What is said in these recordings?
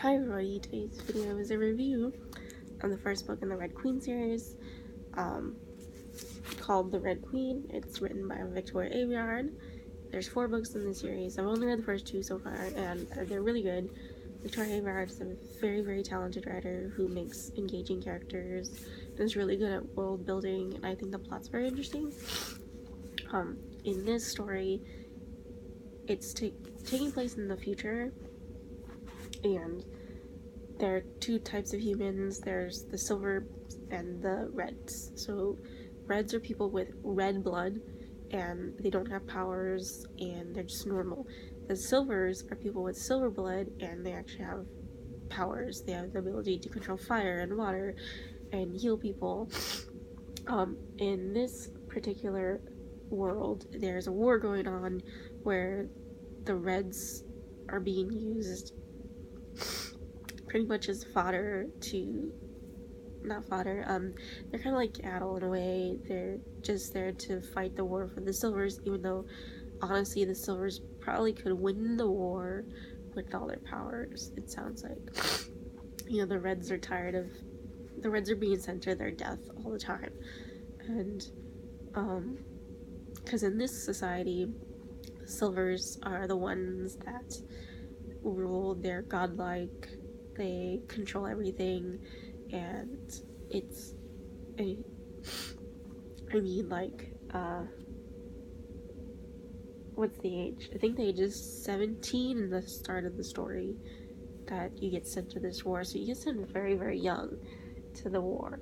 Hi everybody, today's video is a review on the first book in the Red Queen series, called The Red Queen. It's written by Victoria Aveyard. There's 4 books in the series. I've only read the first 2 so far, and they're really good. Victoria Aveyard is a very, very talented writer who makes engaging characters and is really good at world building, and I think the plot's very interesting. In this story, it's taking place in the future, and there are 2 types of humans. There's the silver and the reds. So reds are people with red blood and they don't have powers and they're just normal. The silvers are people with silver blood and they actually have powers. They have the ability to control fire and water and heal people. In this particular world, there's a war going on where the reds are being used pretty much as fodder to, not fodder, they're kind of like cattle in a way. They're just there to fight the war for the silvers, even though honestly the silvers probably could win the war with all their powers, it sounds like. You know, the reds are being sent to their death all the time, and because in this society the silvers are the ones that rule. They're godlike, they control everything, and it's what's the age? I think the age is 17 in the start of the story that you get sent to this war, so you get sent very, very young to the war.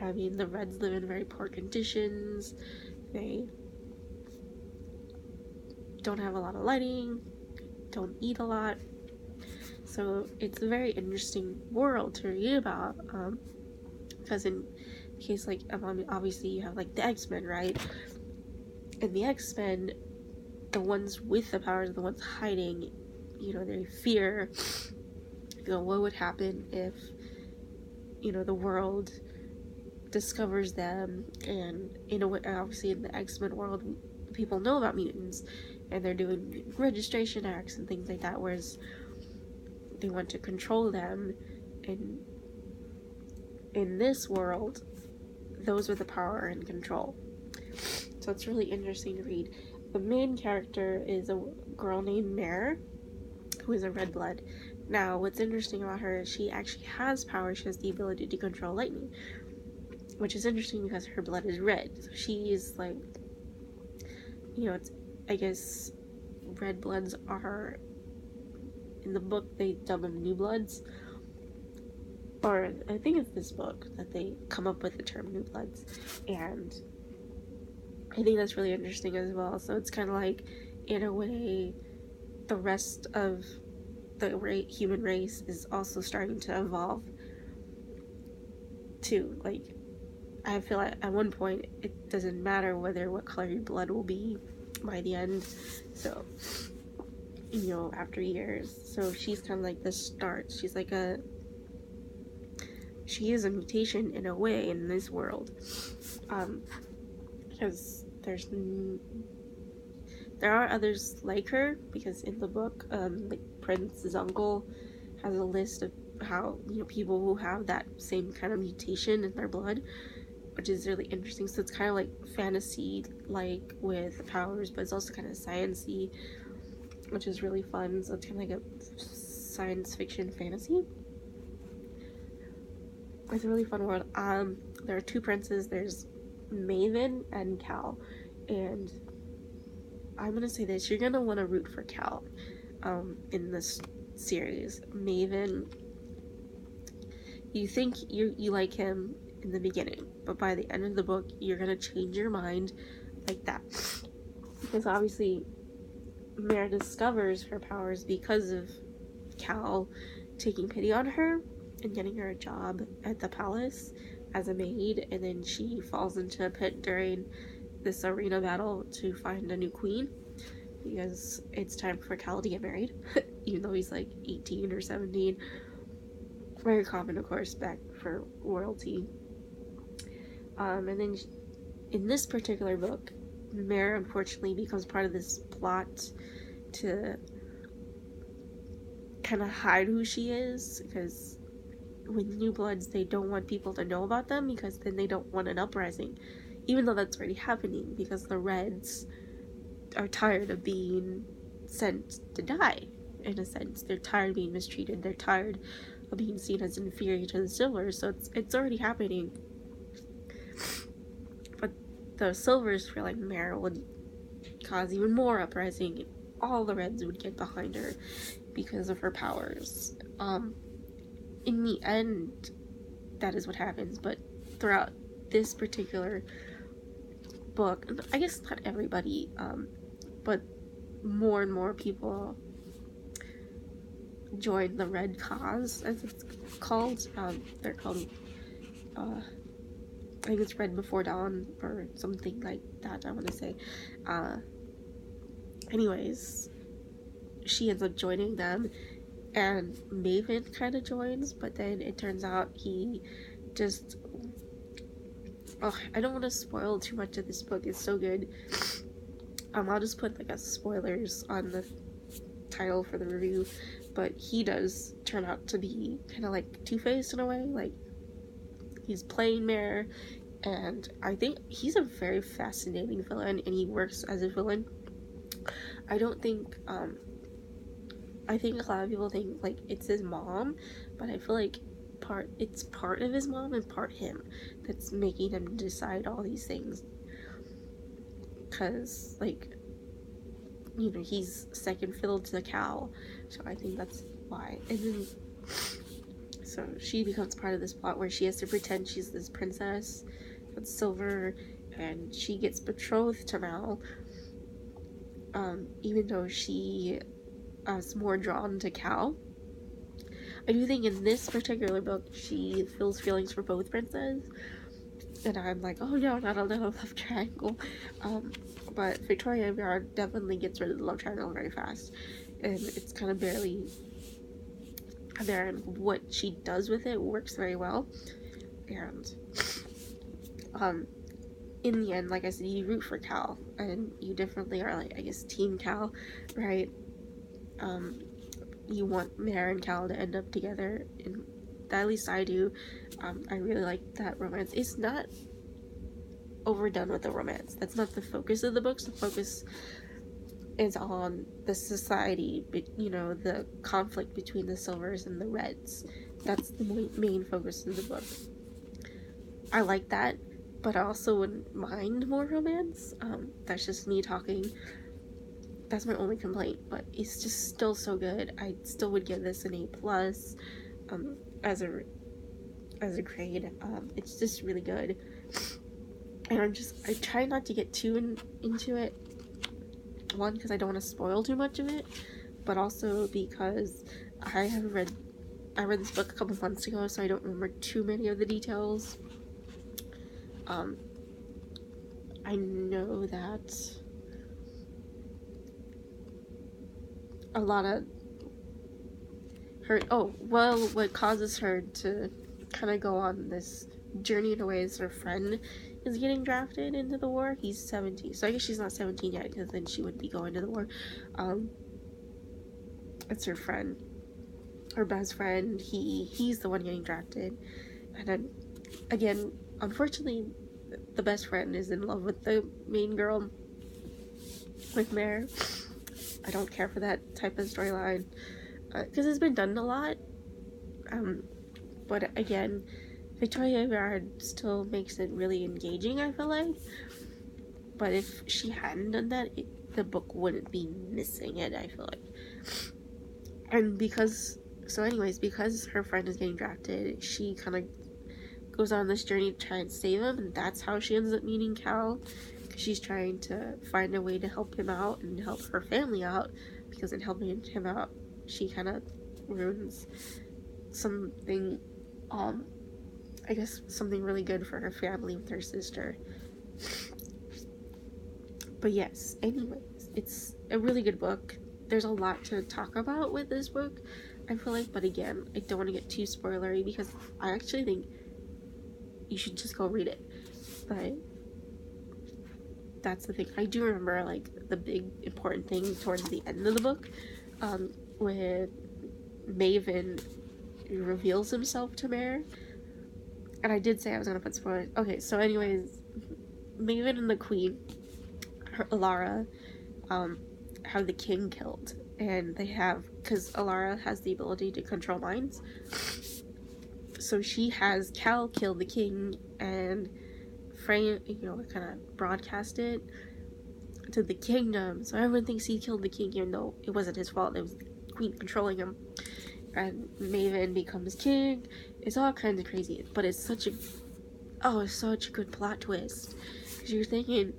I mean, the reds live in very poor conditions, they don't have a lot of lighting, don't eat a lot, so it's a very interesting world to read about, because in case, like, obviously you have like the X-Men, right? And the X-Men, the ones with the powers are the ones hiding. You know, they fear, you know, what would happen if, you know, the world discovers them. And in a way, obviously in the X-Men world, people know about mutants and they're doing registration acts and things like that, whereas they want to control them. And in this world, those with the power and control. So it's really interesting to read. The main character is a girl named Mare, who is a red blood. Now, what's interesting about her is she actually has power. She has the ability to control lightning, which is interesting because her blood is red. So she is like, you know, it's, I guess red bloods are, in the book they dub them new bloods, or I think it's this book that they come up with the term new bloods, and I think that's really interesting as well. So it's kind of like, in a way, the rest of the human race is also starting to evolve too. Like, I feel like at one point it doesn't matter what color your blood will be by the end, so, you know, after years. So she's kind of like the start. She's like she is a mutation in a way in this world, because there are others like her, because in the book, the prince's uncle has a list of how, you know, people who have that same kind of mutation in their blood, which is really interesting. So it's kind of like fantasy, like, with powers, but it's also kind of sciencey, which is really fun. So it's kind of like a science fiction fantasy. It's a really fun world. There are 2 princes. There's Maven and Cal, and I'm gonna say this: you're gonna want to root for Cal in this series. Maven, you think you like him in the beginning, but by the end of the book you're gonna change your mind like that, because obviously Mare discovers her powers because of Cal taking pity on her and getting her a job at the palace as a maid, and then she falls into a pit during this arena battle to find a new queen, because it's time for Cal to get married, even though he's like 18 or 17. Very common, of course, back for royalty. And then in this particular book, Mare unfortunately becomes part of this plot to kind of hide who she is, because with New Bloods, they don't want people to know about them, because then they don't want an uprising, even though that's already happening, because the Reds are tired of being sent to die, in a sense. They're tired of being mistreated. They're tired of being seen as inferior to the Silvers, so it's already happening. But the Silvers feel like Mare would cause even more uprising, and all the Reds would get behind her because of her powers. In the end, that is what happens, but throughout this particular book, I guess not everybody, but more and more people join the Red Cause, as it's called. They're called, I think it's Red Before Dawn, or something like that, I want to say. Anyways, she ends up joining them, and Maven kind of joins, but then it turns out he just... I don't want to spoil too much of this book. It's so good. I'll just put like a spoilers on the title for the review, but he does turn out to be kind of like Two-Faced in a way. Like, he's playing Mare, and I think he's a very fascinating villain, and he works as a villain. I don't think, I think a lot of people think like it's his mom, but I feel like it's part of his mom and part him that's making him decide all these things, because like, you know, he's second fiddle to Cal, so I think that's why. And then so she becomes part of this plot where she has to pretend she's this princess that's silver, and she gets betrothed to Mal, even though she is more drawn to Cal. I do think in this particular book, she feels feelings for both princes, and I'm like, oh no, not another love triangle. But Victoria Aveyard definitely gets rid of the love triangle very fast, and it's kind of barely there, and what she does with it works very well. And in the end, like I said, you root for Cal, and you definitely are, like, I guess, Team Cal, right? You want Mare and Cal to end up together, and at least I do. I really like that romance. It's not overdone with the romance. That's not the focus of the books. The focus is on the society, you know, the conflict between the Silvers and the Reds. That's the main focus of the book. I like that, but I also wouldn't mind more romance. That's just me talking. That's my only complaint, but it's just still so good. I still would give this an A+, as a grade. It's just really good, and I try not to get too into it. One, because I don't want to spoil too much of it, but also because I read this book a couple months ago, so I don't remember too many of the details. I know that a lot of her, what causes her to kind of go on this journey in a way is her friend is getting drafted into the war. He's 17, so I guess she's not 17 yet, because then she would be going to the war. It's her friend, her best friend. He's the one getting drafted, and then again, unfortunately, the best friend is in love with the main girl, with Mare. I don't care for that type of storyline, because it's been done a lot. But again, Victoria Aveyard still makes it really engaging, I feel like. But if she hadn't done that, the book wouldn't be missing it, I feel like. And because her friend is getting drafted, she kind of goes on this journey to try and save him, and that's how she ends up meeting Cal. She's trying to find a way to help him out and help her family out, because in helping him out, she kind of ruins something, I guess something really good for her family with her sister. But yes, anyways, it's a really good book. There's a lot to talk about with this book, I feel like, but again, I don't want to get too spoilery, because I actually think you should just go read it. But that's the thing. I do remember, like, the big important thing towards the end of the book, with Maven reveals himself to Mare. And I did say I was gonna put spoilers. Okay, so anyways, Maven and the Queen, Alara, have the king killed. And they have, because Alara has the ability to control minds, so she has Cal kill the king and frame, kind of broadcast it to the kingdom. So everyone thinks he killed the king, even though it wasn't his fault. It was the queen controlling him. And Maven becomes king. It's all kinds of crazy, but it's such a good plot twist. Because you're thinking,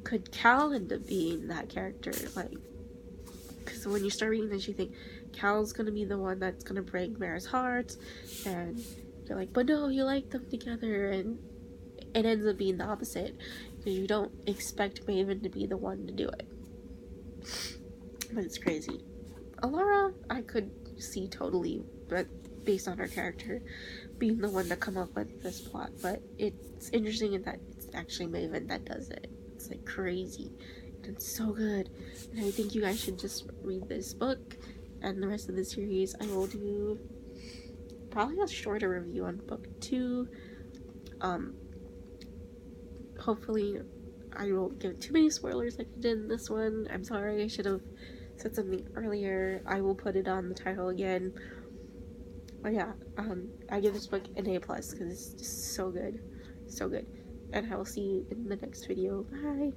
could Cal end up being that character? Like, because when you start reading this, you think Cal's gonna be the one that's gonna break Mare's heart, and you're like, but no, you like them together, and it ends up being the opposite, because you don't expect Maven to be the one to do it. But it's crazy. Alara, I could see totally, but based on her character, being the one to come up with this plot. But it's interesting in that it's actually Maven that does it. It's like crazy, and it's so good. And I think you guys should just read this book and the rest of the series. I will do probably a shorter review on book 2. Hopefully I won't give too many spoilers like I did in this one. I'm sorry, I should have said something earlier. I will put it on the title again. But yeah, I give this book an A+ because it's just so good. So good. And I will see you in the next video. Bye!